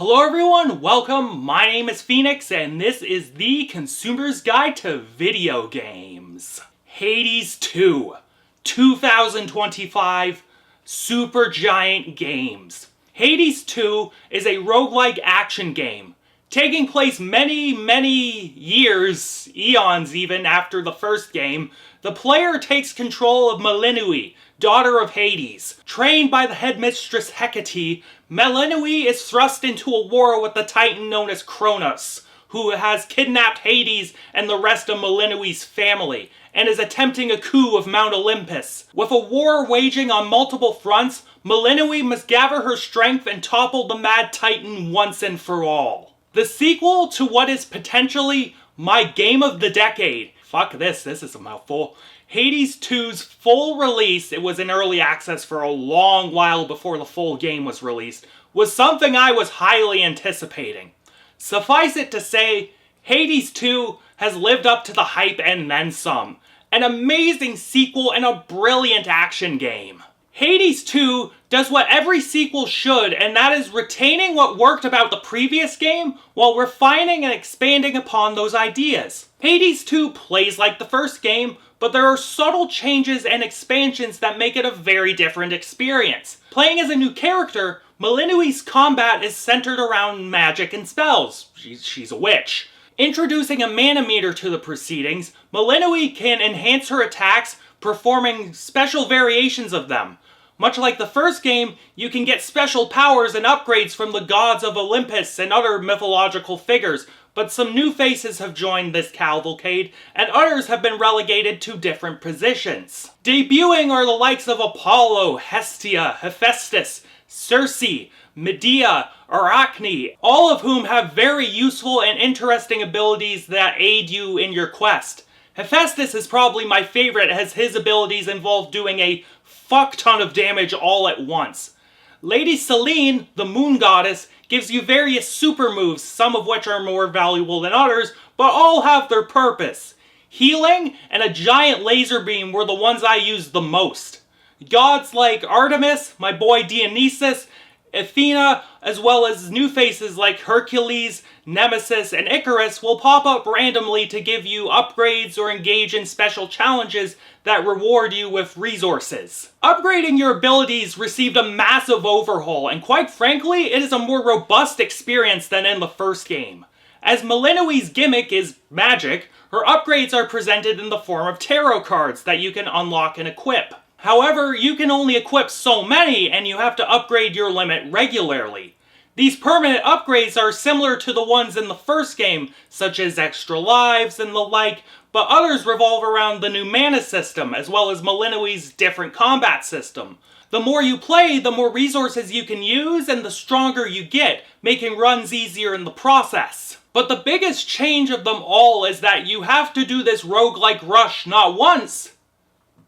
Hello everyone, welcome, my name is Phoenix and this is the Consumer's Guide to Video Games. Hades 2, 2025, Supergiant Games. Hades 2 is a roguelike action game, taking place many years, eons even, after the first game. The player takes control of Melinui, daughter of Hades. Trained by the headmistress Hecate, Melinui is thrust into a war with the titan known as Kronos, who has kidnapped Hades and the rest of Melinui's family, and is attempting a coup of Mount Olympus. With a war waging on multiple fronts, Melinui must gather her strength and topple the mad titan once and for all. The sequel to what is potentially my game of the decade. Fuck this is a mouthful. Hades 2's full release, it was in early access for a long while before the full game was released, was something I was highly anticipating. Suffice it to say, Hades 2 has lived up to the hype and then some. An amazing sequel and a brilliant action game. Hades 2 does what every sequel should, and that is retaining what worked about the previous game while refining and expanding upon those ideas. Hades 2 plays like the first game, but there are subtle changes and expansions that make it a very different experience. Playing as a new character, Melinui's combat is centered around magic and spells. She's a witch. Introducing a mana meter to the proceedings, Melinui can enhance her attacks, performing special variations of them. Much like the first game, you can get special powers and upgrades from the gods of Olympus and other mythological figures, but some new faces have joined this cavalcade, and others have been relegated to different positions. Debuting are the likes of Apollo, Hestia, Hephaestus, Circe, Medea, Arachne, all of whom have very useful and interesting abilities that aid you in your quest. Hephaestus is probably my favorite as his abilities involve doing a fuck ton of damage all at once. Lady Selene, the moon goddess, gives you various super moves, some of which are more valuable than others, but all have their purpose. Healing and a giant laser beam were the ones I used the most. Gods like Artemis, my boy Dionysus, Athena, as well as new faces like Hercules, Nemesis, and Icarus will pop up randomly to give you upgrades or engage in special challenges that reward you with resources. Upgrading your abilities received a massive overhaul, and quite frankly, it is a more robust experience than in the first game. As Melinui's gimmick is magic, her upgrades are presented in the form of tarot cards that you can unlock and equip. However, you can only equip so many, and you have to upgrade your limit regularly. These permanent upgrades are similar to the ones in the first game, such as extra lives and the like, but others revolve around the new mana system, as well as Melinui's different combat system. The more you play, the more resources you can use, and the stronger you get, making runs easier in the process. But the biggest change of them all is that you have to do this roguelike rush not once,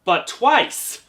but twice.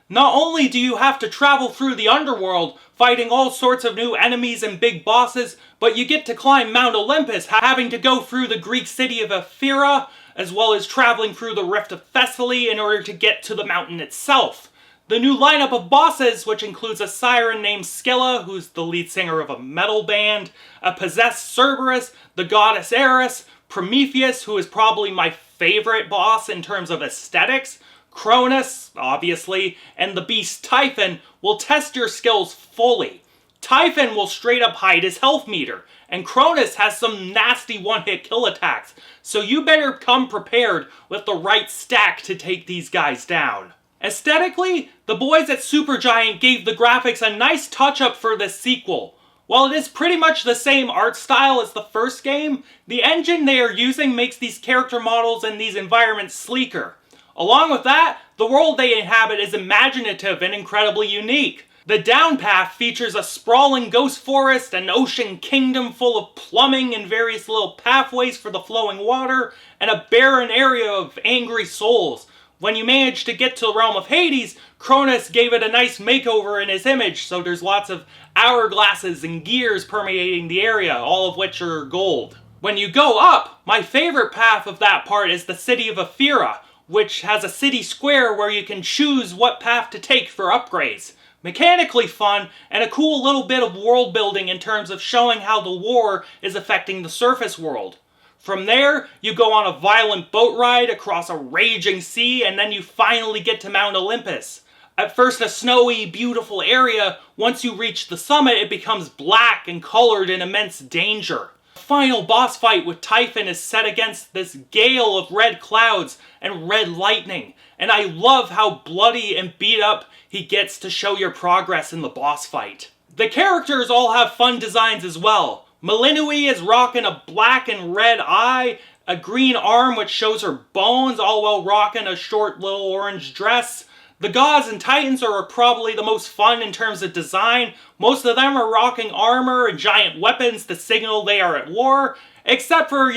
Not only do you have to travel through the underworld, fighting all sorts of new enemies and big bosses, but you get to climb Mount Olympus, having to go through the Greek city of Ephyra, as well as traveling through the Rift of Thessaly in order to get to the mountain itself. The new lineup of bosses, which includes a siren named Scylla, who's the lead singer of a metal band, a possessed Cerberus, the goddess Eris, Prometheus, who is probably my favorite boss in terms of aesthetics, Kronos, obviously, and the beast Typhon will test your skills fully. Typhon will straight up hide his health meter, and Kronos has some nasty one-hit kill attacks, so you better come prepared with the right stack to take these guys down. Aesthetically, the boys at Supergiant gave the graphics a nice touch-up for this sequel. While it is pretty much the same art style as the first game, the engine they are using makes these character models and these environments sleeker. Along with that, the world they inhabit is imaginative and incredibly unique. The downpath features a sprawling ghost forest, an ocean kingdom full of plumbing and various little pathways for the flowing water, and a barren area of angry souls. When you manage to get to the realm of Hades, Kronos gave it a nice makeover in his image, so there's lots of hourglasses and gears permeating the area, all of which are gold. When you go up, my favorite path of that part is the city of Ephyra, which has a city square where you can choose what path to take for upgrades. mechanically fun, and a cool little bit of world building in terms of showing how the war is affecting the surface world. From there, you go on a violent boat ride across a raging sea, and then you finally get to Mount Olympus. At first a snowy, beautiful area, once you reach the summit it becomes black and colored in immense danger. The final boss fight with Typhon is set against this gale of red clouds and red lightning, and I love how bloody and beat up he gets to show your progress in the boss fight. The characters all have fun designs as well. Malinui is rocking a black and red eye, a green arm which shows her bones, all while rocking a short little orange dress. The gods and titans are probably the most fun in terms of design. Most of them are rocking armor and giant weapons to signal they are at war, except for,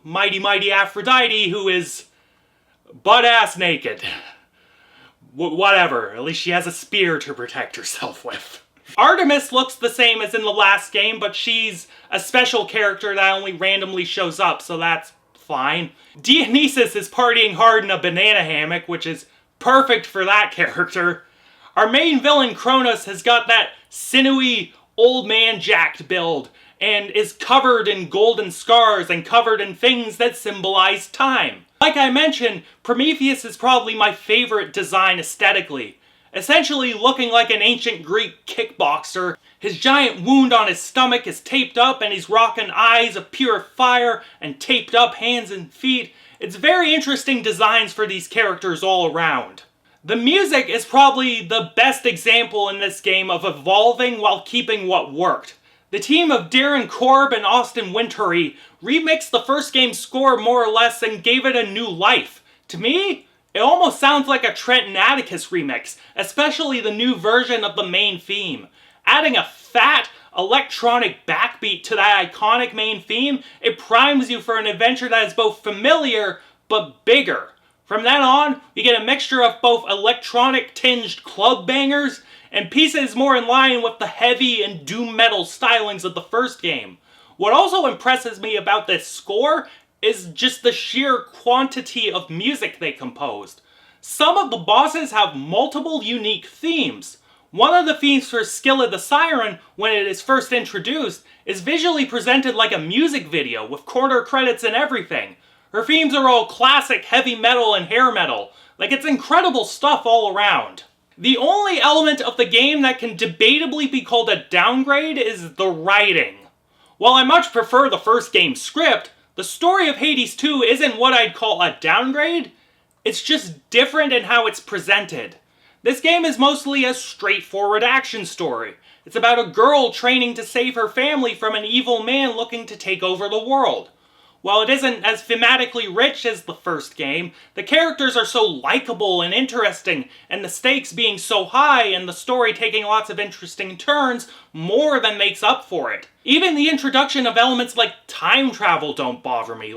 mighty Aphrodite, who is butt-ass naked. Whatever, at least she has a spear to protect herself with. Artemis looks the same as in the last game, but she's a special character that only randomly shows up, so that's fine. Dionysus is partying hard in a banana hammock, which is perfect for that character. Our main villain, Kronos, has got that sinewy, old man jacked build, and is covered in golden scars and covered in things that symbolize time. Like I mentioned, Prometheus is probably my favorite design aesthetically. Essentially looking like an ancient Greek kickboxer, his giant wound on his stomach is taped up and he's rocking eyes of pure fire and taped up hands and feet. It's very interesting designs for these characters all around. The music is probably the best example in this game of evolving while keeping what worked. The team of Darren Korb and Austin Wintory remixed the first game's score more or less and gave it a new life. To me, it almost sounds like a Trent and Atticus remix, especially the new version of the main theme. Adding a fat, electronic backbeat to that iconic main theme, it primes you for an adventure that is both familiar but bigger. From then on, you get a mixture of both electronic-tinged club bangers and pieces more in line with the heavy and doom metal stylings of the first game. What also impresses me about this score is just the sheer quantity of music they composed. Some of the bosses have multiple unique themes. One of the themes for Scylla the Siren, when it is first introduced, is visually presented like a music video with corner credits and everything. Her themes are all classic heavy metal and hair metal. Like, it's incredible stuff all around. The only element of the game that can debatably be called a downgrade is the writing. While I much prefer the first game's script, the story of Hades 2 isn't what I'd call a downgrade. It's just different in how it's presented. This game is mostly a straightforward action story. It's about a girl training to save her family from an evil man looking to take over the world. While it isn't as thematically rich as the first game, the characters are so likable and interesting, and the stakes being so high and the story taking lots of interesting turns more than makes up for it. Even the introduction of elements like time travel don't bother me.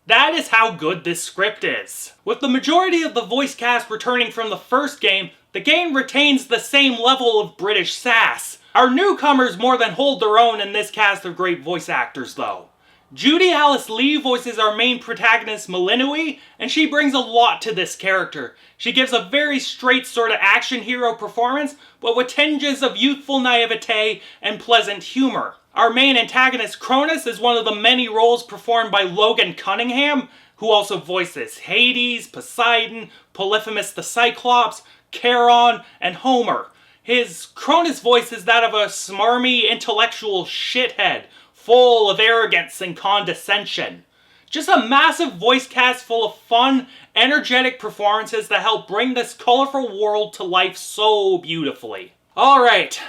That is how good this script is. With the majority of the voice cast returning from the first game, the game retains the same level of British sass. Our newcomers more than hold their own in this cast of great voice actors though. Judy Alice Lee voices our main protagonist Malinui, and she brings a lot to this character. She gives a very straight sort of action hero performance, but with tinges of youthful naivete and pleasant humor. Our main antagonist Kronos is one of the many roles performed by Logan Cunningham, who also voices Hades, Poseidon, Polyphemus the Cyclops, Charon, and Homer. His Kronos voice is that of a smarmy intellectual shithead, full of arrogance and condescension. Just a massive voice cast full of fun, energetic performances that help bring this colorful world to life so beautifully. Alright,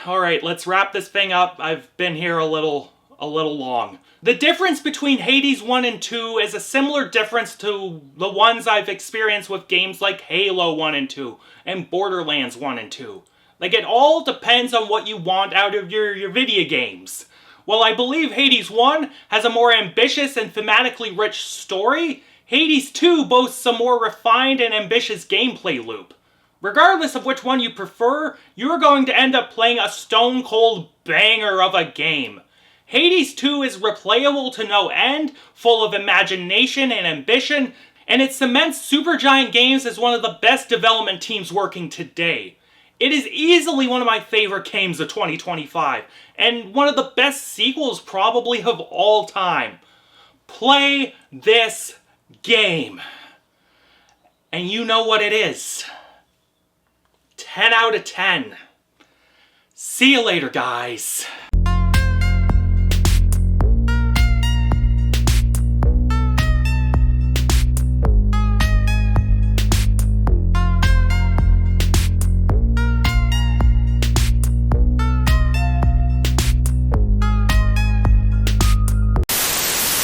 let's wrap this thing up. I've been here a little long. The difference between Hades 1 and 2 is a similar difference to the ones I've experienced with games like Halo 1 and 2 and Borderlands 1 and 2. It all depends on what you want out of your video games. While I believe Hades 1 has a more ambitious and thematically rich story, Hades 2 boasts a more refined and ambitious gameplay loop. Regardless of which one you prefer, you're going to end up playing a stone-cold banger of a game. Hades 2 is replayable to no end, full of imagination and ambition, and it cements Supergiant Games as one of the best development teams working today. It is easily one of my favorite games of 2025, and one of the best sequels probably of all time. Play this game. And you know what it is. 10 out of 10. See you later, guys.